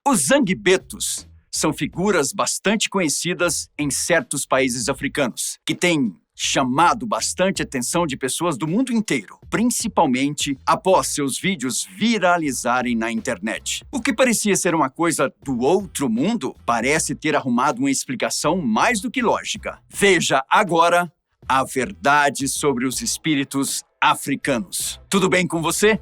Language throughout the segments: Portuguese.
Os Zangbetos são figuras bastante conhecidas em certos países africanos, que têm chamado bastante atenção de pessoas do mundo inteiro, principalmente após seus vídeos viralizarem na internet. O que parecia ser uma coisa do outro mundo parece ter arrumado uma explicação mais do que lógica. Veja agora a verdade sobre os espíritos africanos. Tudo bem com você?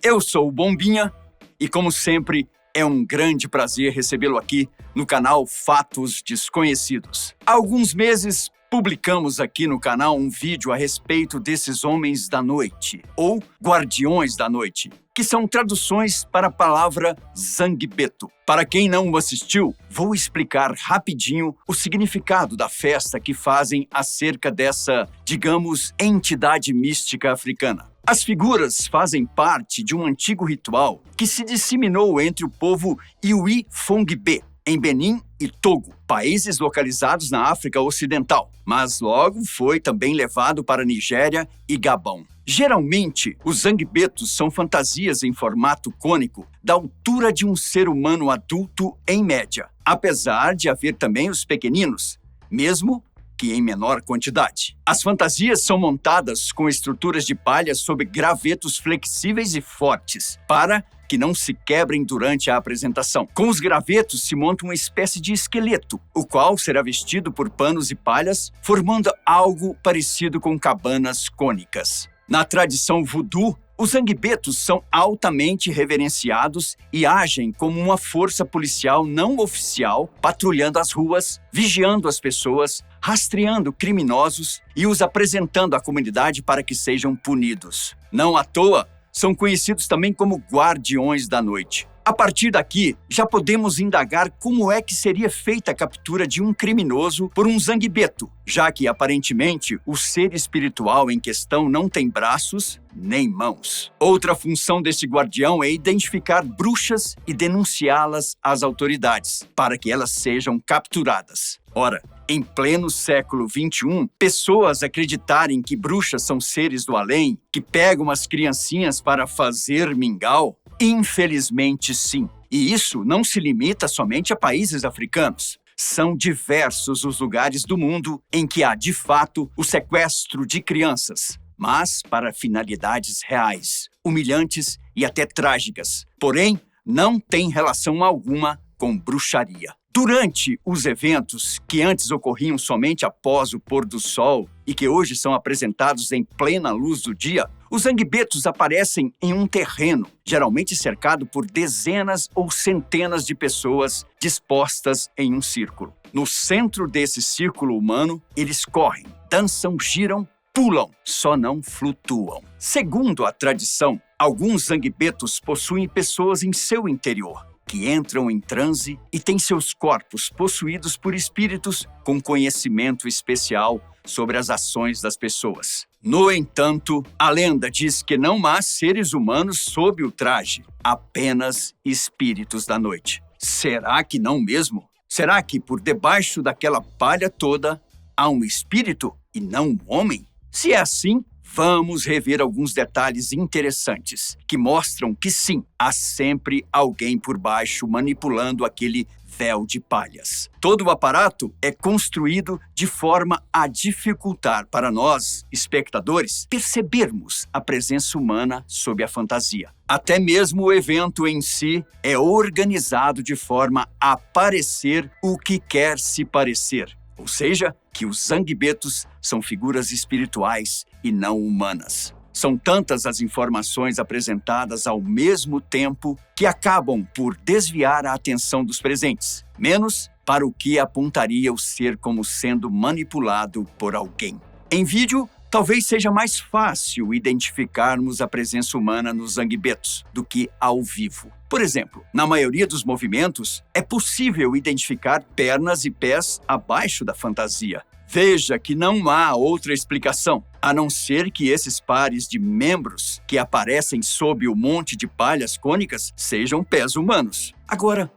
Eu sou o Bombinha e, como sempre, é um grande prazer recebê-lo aqui no canal Fatos Desconhecidos. Há alguns meses, publicamos aqui no canal um vídeo a respeito desses homens da noite, ou guardiões da noite, que são traduções para a palavra Zangbeto. Para quem não o assistiu, vou explicar rapidinho o significado da festa que fazem acerca dessa, digamos, entidade mística africana. As figuras fazem parte de um antigo ritual que se disseminou entre o povo Iwi-Fongbe, em Benin e Togo, países localizados na África Ocidental, mas logo foi também levado para Nigéria e Gabão. Geralmente, os Zangbetos são fantasias em formato cônico da altura de um ser humano adulto em média, apesar de haver também os pequeninos, mesmo que em menor quantidade. As fantasias são montadas com estruturas de palha sob gravetos flexíveis e fortes, para que não se quebrem durante a apresentação. Com os gravetos se monta uma espécie de esqueleto, o qual será vestido por panos e palhas, formando algo parecido com cabanas cônicas. Na tradição voodoo, os Zangbetos são altamente reverenciados e agem como uma força policial não oficial, patrulhando as ruas, vigiando as pessoas, rastreando criminosos e os apresentando à comunidade para que sejam punidos. Não à toa, são conhecidos também como guardiões da noite. A partir daqui, já podemos indagar como é que seria feita a captura de um criminoso por um Zangbeto, já que, aparentemente, o ser espiritual em questão não tem braços nem mãos. Outra função desse guardião é identificar bruxas e denunciá-las às autoridades, para que elas sejam capturadas. Ora, em pleno século XXI, pessoas acreditarem que bruxas são seres do além, que pegam as criancinhas para fazer mingau? Infelizmente, sim. E isso não se limita somente a países africanos. São diversos os lugares do mundo em que há, de fato, o sequestro de crianças, mas para finalidades reais, humilhantes e até trágicas. Porém, não tem relação alguma com bruxaria. Durante os eventos que antes ocorriam somente após o pôr do sol e que hoje são apresentados em plena luz do dia, os Zangbetos aparecem em um terreno, geralmente cercado por dezenas ou centenas de pessoas dispostas em um círculo. No centro desse círculo humano, eles correm, dançam, giram, pulam, só não flutuam. Segundo a tradição, alguns Zangbetos possuem pessoas em seu interior, que entram em transe e têm seus corpos possuídos por espíritos com conhecimento especial sobre as ações das pessoas. No entanto, a lenda diz que não há seres humanos sob o traje, apenas espíritos da noite. Será que não mesmo? Será que por debaixo daquela palha toda há um espírito e não um homem? Se é assim, vamos rever alguns detalhes interessantes que mostram que sim, há sempre alguém por baixo manipulando aquele véu de palhas. Todo o aparato é construído de forma a dificultar para nós, espectadores, percebermos a presença humana sob a fantasia. Até mesmo o evento em si é organizado de forma a parecer o que quer se parecer. Ou seja, que os Zangbetos são figuras espirituais e não humanas. São tantas as informações apresentadas ao mesmo tempo que acabam por desviar a atenção dos presentes, menos para o que apontaria o ser como sendo manipulado por alguém. Em vídeo, talvez seja mais fácil identificarmos a presença humana nos Zangbetos do que ao vivo. Por exemplo, na maioria dos movimentos, é possível identificar pernas e pés abaixo da fantasia. Veja que não há outra explicação, a não ser que esses pares de membros que aparecem sob o monte de palhas cônicas sejam pés humanos. Agora,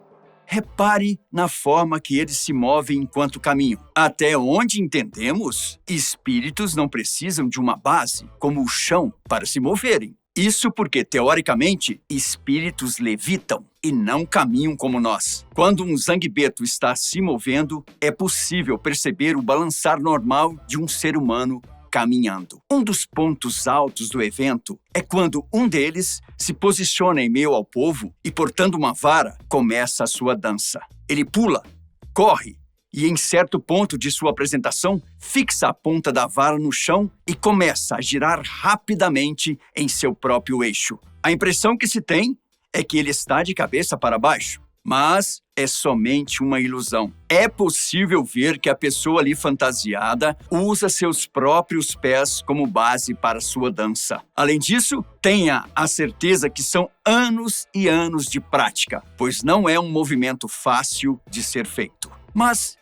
repare na forma que eles se movem enquanto caminham. Até onde entendemos, espíritos não precisam de uma base, como o chão, para se moverem. Isso porque, teoricamente, espíritos levitam e não caminham como nós. Quando um zanguebeto está se movendo, é possível perceber o balançar normal de um ser humano caminhando. Um dos pontos altos do evento é quando um deles se posiciona em meio ao povo e, portando uma vara, começa a sua dança. Ele pula, corre e, em certo ponto de sua apresentação, fixa a ponta da vara no chão e começa a girar rapidamente em seu próprio eixo. A impressão que se tem é que ele está de cabeça para baixo, mas é somente uma ilusão. É possível ver que a pessoa ali fantasiada usa seus próprios pés como base para sua dança. Além disso, tenha a certeza que são anos e anos de prática, pois não é um movimento fácil de ser feito. Mas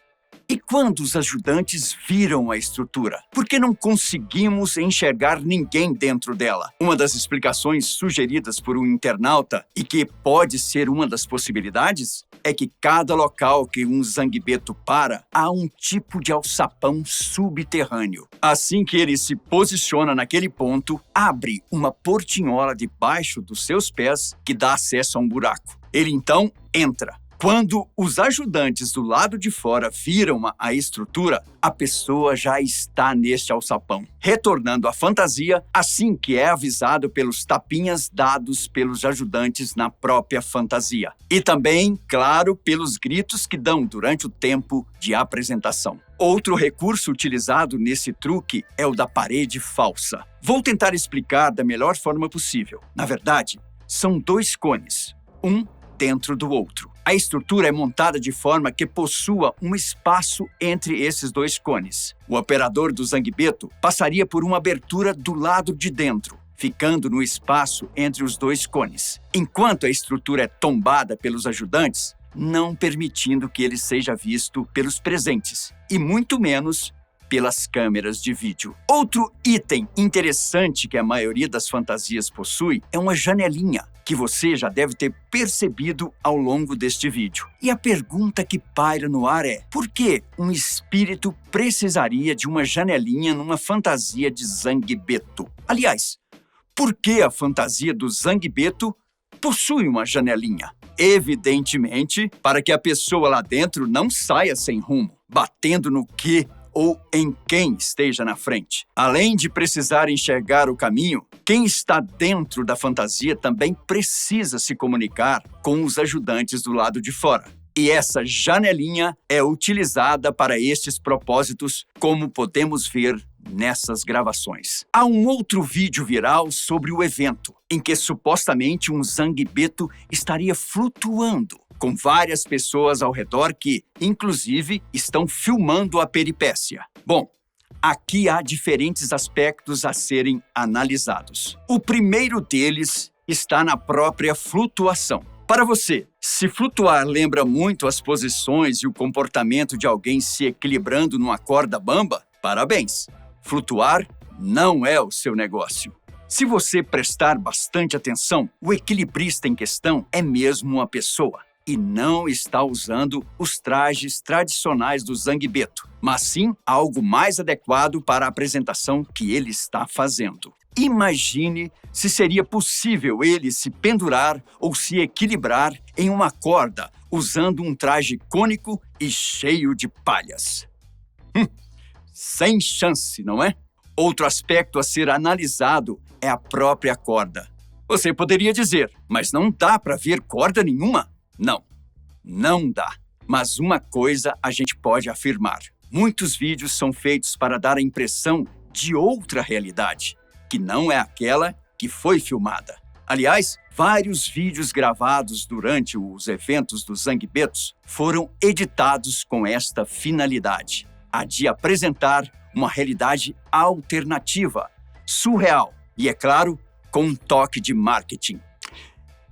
e quando os ajudantes viram a estrutura? Por que não conseguimos enxergar ninguém dentro dela? Uma das explicações sugeridas por um internauta, e que pode ser uma das possibilidades, é que cada local que um zanguebeto para, há um tipo de alçapão subterrâneo. Assim que ele se posiciona naquele ponto, abre uma portinhola debaixo dos seus pés que dá acesso a um buraco. Ele então entra. Quando os ajudantes do lado de fora viram a estrutura, a pessoa já está neste alçapão, retornando à fantasia assim que é avisado pelos tapinhas dados pelos ajudantes na própria fantasia. E também, claro, pelos gritos que dão durante o tempo de apresentação. Outro recurso utilizado nesse truque é o da parede falsa. Vou tentar explicar da melhor forma possível. Na verdade, são dois cones, um dentro do outro. A estrutura é montada de forma que possua um espaço entre esses dois cones. O operador do zanguebeto passaria por uma abertura do lado de dentro, ficando no espaço entre os dois cones, enquanto a estrutura é tombada pelos ajudantes, não permitindo que ele seja visto pelos presentes, e muito menos pelas câmeras de vídeo. Outro item interessante que a maioria das fantasias possui é uma janelinha, que você já deve ter percebido ao longo deste vídeo. E a pergunta que paira no ar é: por que um espírito precisaria de uma janelinha numa fantasia de zanguebeto? Aliás, por que a fantasia do zanguebeto possui uma janelinha? Evidentemente, para que a pessoa lá dentro não saia sem rumo, batendo no que ou em quem esteja na frente. Além de precisar enxergar o caminho, quem está dentro da fantasia também precisa se comunicar com os ajudantes do lado de fora. E essa janelinha é utilizada para estes propósitos, como podemos ver nessas gravações. Há um outro vídeo viral sobre o evento, em que supostamente um zanguebeto estaria flutuando, com várias pessoas ao redor que, inclusive, estão filmando a peripécia. Bom, aqui há diferentes aspectos a serem analisados. O primeiro deles está na própria flutuação. Para você, se flutuar lembra muito as posições e o comportamento de alguém se equilibrando numa corda bamba, parabéns! Flutuar não é o seu negócio. Se você prestar bastante atenção, o equilibrista em questão é mesmo uma pessoa e não está usando os trajes tradicionais do zanguebeto, mas sim algo mais adequado para a apresentação que ele está fazendo. Imagine se seria possível ele se pendurar ou se equilibrar em uma corda usando um traje cônico e cheio de palhas. Sem chance, não é? Outro aspecto a ser analisado é a própria corda. Você poderia dizer, mas não dá para ver corda nenhuma? Não, não dá. Mas uma coisa a gente pode afirmar. Muitos vídeos são feitos para dar a impressão de outra realidade, que não é aquela que foi filmada. Aliás, vários vídeos gravados durante os eventos dos zanguebetos foram editados com esta finalidade, a de apresentar uma realidade alternativa, surreal e, é claro, com um toque de marketing.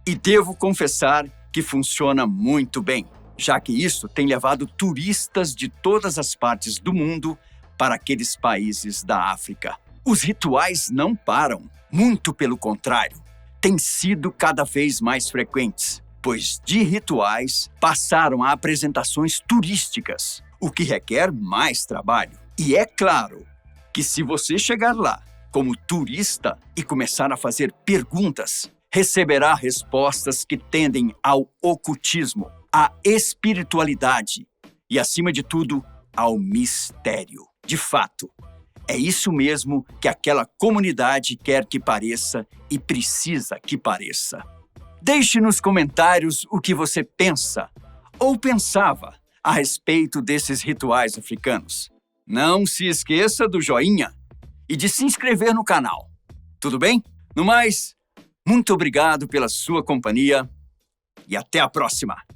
E devo confessar que funciona muito bem, já que isso tem levado turistas de todas as partes do mundo para aqueles países da África. Os rituais não param, muito pelo contrário, têm sido cada vez mais frequentes, pois de rituais passaram a apresentações turísticas, o que requer mais trabalho. E é claro que se você chegar lá como turista e começar a fazer perguntas, receberá respostas que tendem ao ocultismo, à espiritualidade e, acima de tudo, ao mistério. De fato, é isso mesmo que aquela comunidade quer que pareça e precisa que pareça. Deixe nos comentários o que você pensa ou pensava a respeito desses rituais africanos. Não se esqueça do joinha e de se inscrever no canal. Tudo bem? No mais, muito obrigado pela sua companhia e até a próxima!